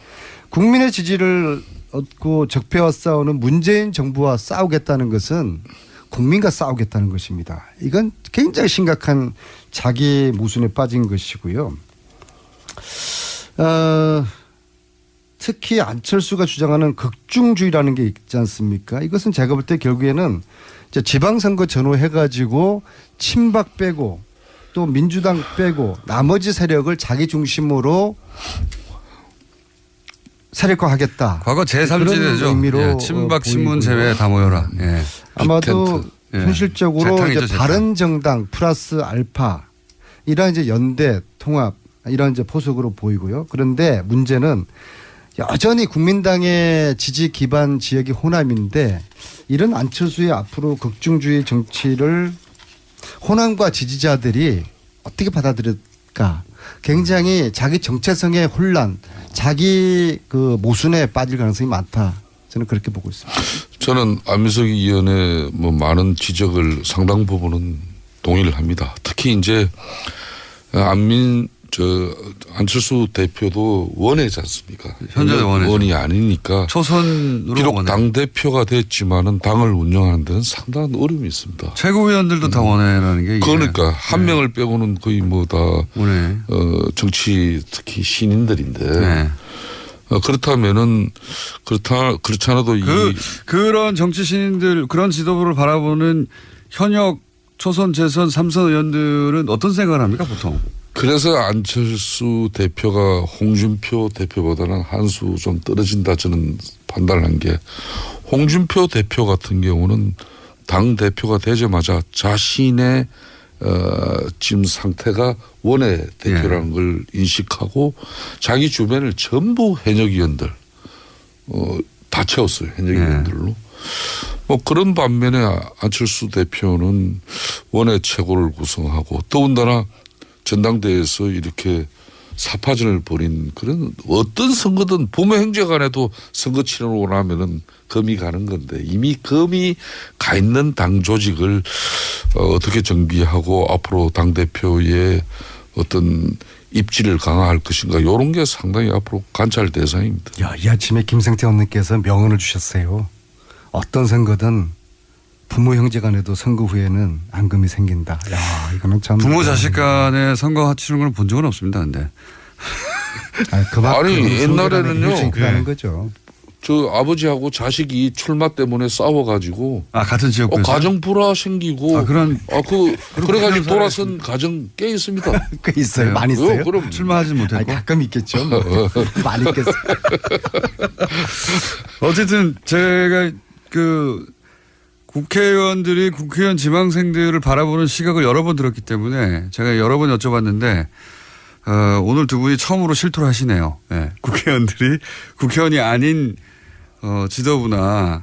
S16: 국민의 지지를 얻고 적폐와 싸우는 문재인 정부와 싸우겠다는 것은 국민과 싸우겠다는 것입니다. 이건 굉장히 심각한 자기 모순에 빠진 것이고요. 특히 안철수가 주장하는 극중주의라는 게 있지 않습니까? 이것은 제가 볼 때 결국에는 이제 지방선거 전후해가지고 친박 빼고 또 민주당 빼고 나머지 세력을 자기 중심으로 세력화하겠다.
S8: 과거 제3지대죠. 친박 신문 제외 다 모여라.
S16: 아마도 현실적으로 이제 바른정당 플러스 알파 이런 이제 연대 통합 이런 이제 포석으로 보이고요. 그런데 문제는 여전히 국민당의 지지 기반 지역이 호남인데 이런 안철수의 앞으로 극중주의 정치를 호남과 지지자들이 어떻게 받아들일까? 굉장히 자기 정체성의 혼란, 자기 그 모순에 빠질 가능성이 많다. 저는 그렇게 보고 있습니다.
S15: 저는 안민석 의원의 뭐 많은 지적을 상당 부분은 동의를 합니다. 특히 이제 안철수 대표도 원외지 않습니까?
S8: 현재
S15: 원이 아니니까
S8: 초선으로
S15: 비록
S8: 원외.
S15: 당 대표가 됐지만은 당을 운영하는 데는 상당한 어려움이 있습니다.
S8: 최고위원들도 다 원외라는 게
S15: 그러니까 한 명을 빼고는 거의 뭐 다 정치 특히 신인들인데 그렇다면은 그렇지 않아도
S8: 그런 정치 신인들 그런 지도부를 바라보는 현역 초선, 재선, 삼선 의원들은 어떤 생각을 합니까 보통?
S15: 그래서 안철수 대표가 홍준표 대표보다는 한 수 좀 떨어진다 저는 판단을 한 게 홍준표 대표 같은 경우는 당 대표가 되자마자 자신의 지금 상태가 원외 대표라는 걸 인식하고 자기 주변을 전부 현역위원들 다 채웠어요. 현역위원들로. 뭐 그런 반면에 안철수 대표는 원외 최고를 구성하고 더군다나 전당대회에서 이렇게 사파전을 벌인 그런 어떤 선거든 부모 형제 간에도 선거 치르고 나면은 금이 가는 건데 이미 금이 가 있는 당 조직을 어떻게 정비하고 앞으로 당대표의 어떤 입지를 강화할 것인가 이런 게 상당히 앞으로 관찰 대상입니다.
S16: 야, 이 아침에 김성태 의원님께서 명언을 주셨어요. 어떤 선거든 부모 형제 간에도 선거 후에는 앙금이 생긴다. 야, 이거는 참
S8: 부모 자식 간에 선거 치르는 걸 본 적은 없습니다. 근데
S15: 아니 옛날에는요.
S16: 그러는 거죠.
S15: 저 아버지하고 자식이 출마 때문에 싸워가지고
S8: 같은 지역구에서
S15: 가정 불화 생기고 그래가지고 돌아선 가정 꽤 있습니다.
S16: 꽤 있어요. 많이 있어요.
S15: 그럼
S8: 출마하지 못했고
S16: 가끔 있겠죠. 뭐. 많이 있겠어요.
S8: 어쨌든 제가 국회의원들이 국회의원 지망생들을 바라보는 시각을 여러 번 들었기 때문에 제가 여러 번 여쭤봤는데 오늘 두 분이 처음으로 실토를 하시네요. 네. 국회의원들이 국회의원이 아닌 지도부나에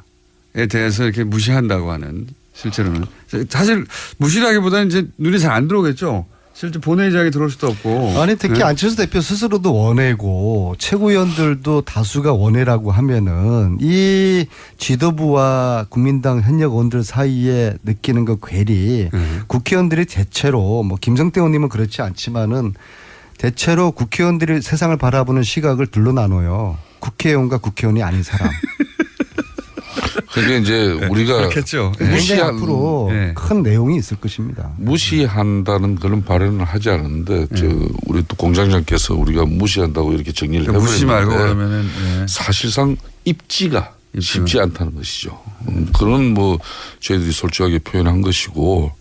S8: 대해서 이렇게 무시한다고 하는 실제로는 사실 무시라기보다는 이제 눈에 잘 안 들어오겠죠. 실제 본회의장에 들어올 수도 없고.
S16: 아니 특히
S8: 네.
S16: 안철수 대표 스스로도 원외고 최고위원들도 다수가 원외라고 하면은 이 지도부와 국민당 현역 의원들 사이에 느끼는 그 괴리 국회의원들이 대체로 뭐 김성태 의원님은 그렇지 않지만은 대체로 국회의원들이 세상을 바라보는 시각을 둘로 나눠요. 국회의원과 국회의원이 아닌 사람.
S15: 그게 이제 우리가
S8: 그렇겠죠.
S16: 무시한 앞으로 큰 내용이 있을 것입니다.
S15: 무시한다는 그런 발언을 하지 않았는데 우리 또 공장장께서 우리가 무시한다고 이렇게 정리를 해버렸는데
S8: 무시 말고 그러면은
S15: 사실상 입지가 쉽지 않다는 것이죠. 그런 뭐 저희들이 솔직하게 표현한 것이고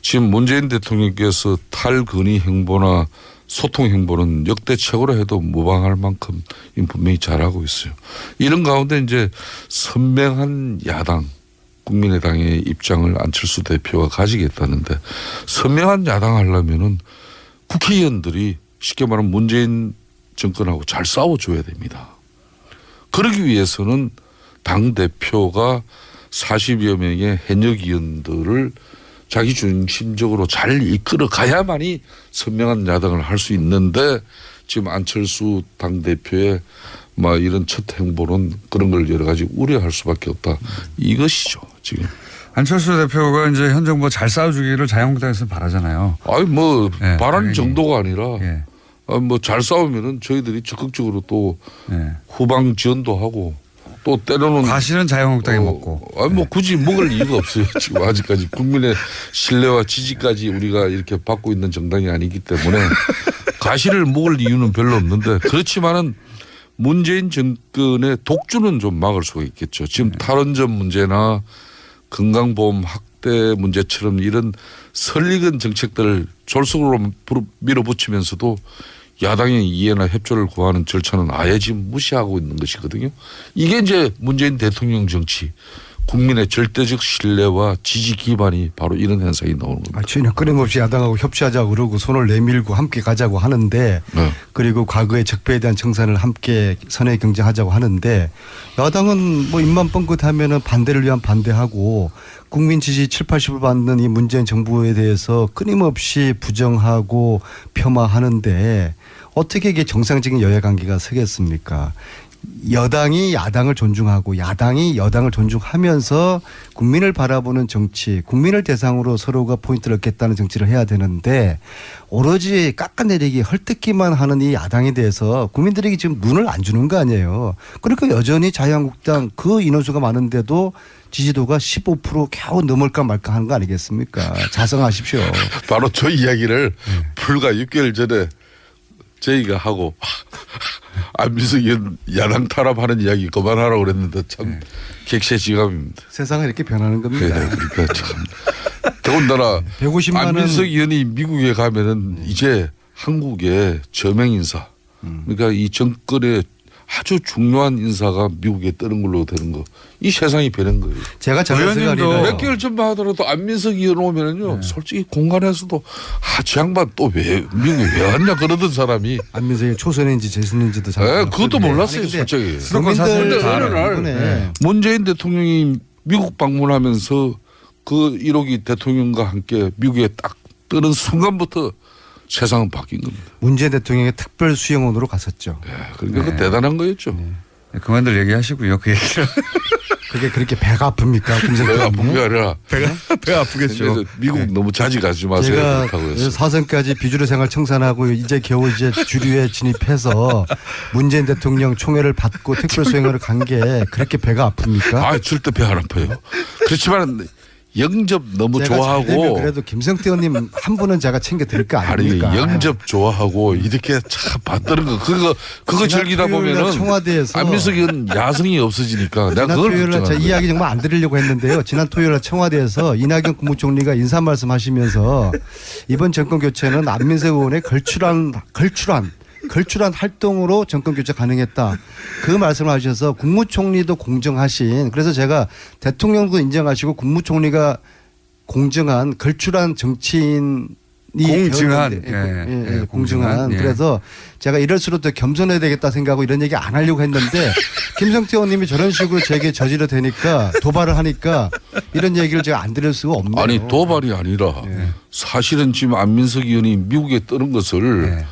S15: 지금 문재인 대통령께서 탈근위 행보나 소통 행보는 역대 최고로 해도 무방할 만큼 분명히 잘하고 있어요. 이런 가운데 이제 선명한 야당 국민의당의 입장을 안철수 대표가 가지겠다는데 선명한 야당 하려면은 국회의원들이 쉽게 말하면 문재인 정권하고 잘 싸워줘야 됩니다. 그러기 위해서는 당 대표가 40여 명의 현역 의원들을 자기 중심적으로 잘 이끌어 가야만이 선명한 야당을 할 수 있는데 지금 안철수 당대표의 막 이런 첫 행보는 그런 걸 여러 가지 우려할 수밖에 없다. 이것이죠 지금.
S8: 안철수 대표가 이제 현 정부가 잘 싸워주기를 자유한국당에서 바라잖아요.
S15: 아니 뭐
S8: 네,
S15: 바라는 정도가 아니라
S8: 네.
S15: 뭐 잘 싸우면은 저희들이 적극적으로 또 후방 지원도 하고 또 때로는
S8: 과실은 자유한국당이 먹고.
S15: 아니 뭐 굳이 먹을 이유가 없어요. 지금 아직까지 국민의 신뢰와 지지까지 우리가 이렇게 받고 있는 정당이 아니기 때문에 과실을 먹을 이유는 별로 없는데 그렇지만은 문재인 정권의 독주는 좀 막을 수가 있겠죠. 지금 탈원전 문제나 건강보험 확대 문제처럼 이런 설익은 정책들을 졸속으로 밀어붙이면서도 야당의 이해나 협조를 구하는 절차는 아예 지금 무시하고 있는 것이거든요. 이게 이제 문재인 대통령 정치, 국민의 절대적 신뢰와 지지 기반이 바로 이런 현상이 나오는 겁니다.
S16: 전혀 끊임없이 야당하고 협치하자고 그러고 손을 내밀고 함께 가자고 하는데 그리고 과거의 적폐에 대한 청산을 함께 선의 경쟁하자고 하는데 야당은 뭐 입만 뻥긋하면은 반대를 위한 반대하고 국민 지지 7, 80을 받는 이 문재인 정부에 대해서 끊임없이 부정하고 폄하하는데 어떻게 이게 정상적인 여야 관계가 서겠습니까? 여당이 야당을 존중하고 야당이 여당을 존중하면서 국민을 바라보는 정치, 국민을 대상으로 서로가 포인트를 얻겠다는 정치를 해야 되는데 오로지 깎아내리기 헐뜯기만 하는 이 야당에 대해서 국민들에게 지금 눈을 안 주는 거 아니에요. 그러니까 여전히 자유한국당 그 인원수가 많은데도 지지도가 15% 겨우 넘을까 말까 하는 거 아니겠습니까? 자성하십시오.
S15: 바로 저 이야기를 불과 6개월 전에 저희가 하고 안민석 의원 야당 탄압하는 이야기 그만하라고 그랬는데 참 객세지감입니다.
S16: 세상은 이렇게 변하는 겁니다.
S15: 네, 그러니까 참. 더군다나
S16: 150만
S15: 안민석 의원이 미국에 가면은 이제 한국의 저명 인사, 그러니까 이 정권의 아주 중요한 인사가 미국에 뜨는 걸로 되는 거. 이 세상이 변한 거예요.
S16: 제가 장관생활
S15: 몇 개월 전만 하더라도 안민석 의원 오면은요, 솔직히 공간에서도 저 양반 또 왜 미국에 왜 왔냐 그러던 사람이.
S16: 안민석이 초선인지 재선인지도 잘.
S15: 그것도 몰랐어요,
S16: 아니,
S15: 솔직히.
S16: 수도권 사실
S15: 어느 날 문재인 대통령이 미국 방문하면서 그 1호기 대통령과 함께 미국에 딱 뜨는 순간부터 세상은 바뀐 겁니다.
S16: 문재인 대통령의 특별 수영원으로 갔었죠.
S15: 그러니까 그 대단한 거였죠.
S8: 그만들 얘기하시고요. 그 얘기를.
S16: 그게 그렇게 배가 아픕니까?
S15: 배가 아픈 게 아니라
S8: 배가 아프겠죠.
S15: 그래서 미국 너무 자주 가지 마세요.
S16: 제가
S15: 그렇다고 했어요.
S16: 사선까지 비주류 생활 청산하고 이제 겨우 이제 주류에 진입해서 문재인 대통령 총애를 받고 특별 수행을 간 게 그렇게 배가 아픕니까?
S15: 절대 배 안 아파요. 그렇지만 영접 너무
S16: 제가 잘 되면
S15: 좋아하고
S16: 그래도 김성태 의원님 한 분은 제가 챙겨 드릴 거 아닙니까?
S15: 영접 좋아하고 이렇게 참 받드는 거 그거
S16: 지난
S15: 즐기다
S16: 토요일 날
S15: 보면은
S16: 청와대에서
S15: 안민석 의원 야성이 없어지니까 내가
S16: 지난
S15: 그걸
S16: 토요일 날 제
S15: 걱정하는 거예요.
S16: 이야기 정말 안 드리려고 했는데요. 지난 토요일 날 청와대에서 이낙연 국무총리가 인사 말씀하시면서 이번 정권 교체는 안민석 의원의 걸출한 활동으로 정권 교체 가능했다. 그 말씀을 하셔서 국무총리도 공정하신, 그래서 제가 대통령도 인정하시고 국무총리가 공정한 걸출한 정치인이
S8: 공정한.
S16: 되었는데, 공정한.
S8: 예.
S16: 그래서 제가 이럴수록 더 겸손해야 되겠다 생각하고 이런 얘기 안 하려고 했는데 김성태 의원님이 저런 식으로 제게 저지르 되니까 도발을 하니까 이런 얘기를 제가 안 드릴 수가 없네요.
S15: 아니 도발이 아니라 사실은 지금 안민석 의원이 미국에 뜨는 것을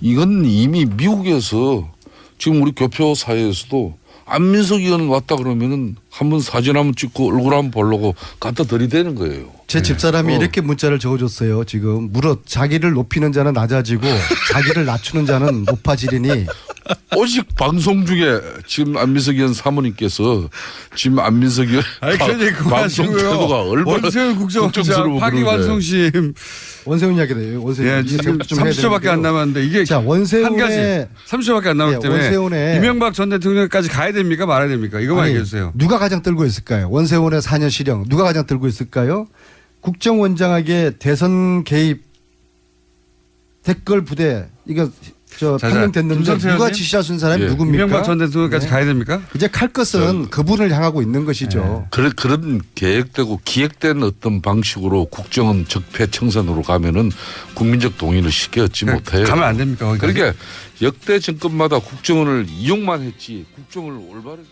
S15: 이건 이미 미국에서 지금 우리 교표 사회에서도 안민석 의원 왔다 그러면은 한번 사진 한번 찍고 얼굴 한번 보려고 갖다 들이대는 거예요.
S16: 제 집사람이 이렇게 문자를 적어줬어요. 지금 무릇 자기를 높이는 자는 낮아지고 자기를 낮추는 자는 높아지리니
S15: 오직 방송 중에 지금 안민석 의원 사모님께서 지금 안민석 의원 방송 태도가 얼마나
S8: 원세훈 국정원장 파기완성심
S16: 원세훈 이야기네요. 원세훈.
S8: 지금 30초밖에 안 남았는데 이게
S16: 자, 원세훈의
S8: 한 가지 30초밖에 안 남았기 때문에
S16: 원세훈의
S8: 이명박 전 대통령까지 가야 됩니까 말아야 됩니까? 이거만 얘기해 주세요.
S16: 누가 가장 떨고 있을까요? 원세훈의 4년 실형 누가 가장 떨고 있을까요? 국정원장에게 대선 개입 댓글 부대 이거 판명됐는데 누가 지시하신 사람이 누굽니까?
S8: 이명박 전 대통령까지 가야 됩니까?
S16: 이제 칼 것은 그분을 향하고 있는 것이죠.
S15: 그런 계획되고 기획된 어떤 방식으로 국정원 적폐청산으로 가면은 국민적 동의를 쉽게 얻지 못해요.
S8: 가면 안 됩니까? 거기까지?
S15: 그러니까 역대 정권마다 국정원을 이용만 했지 국정을 올바르게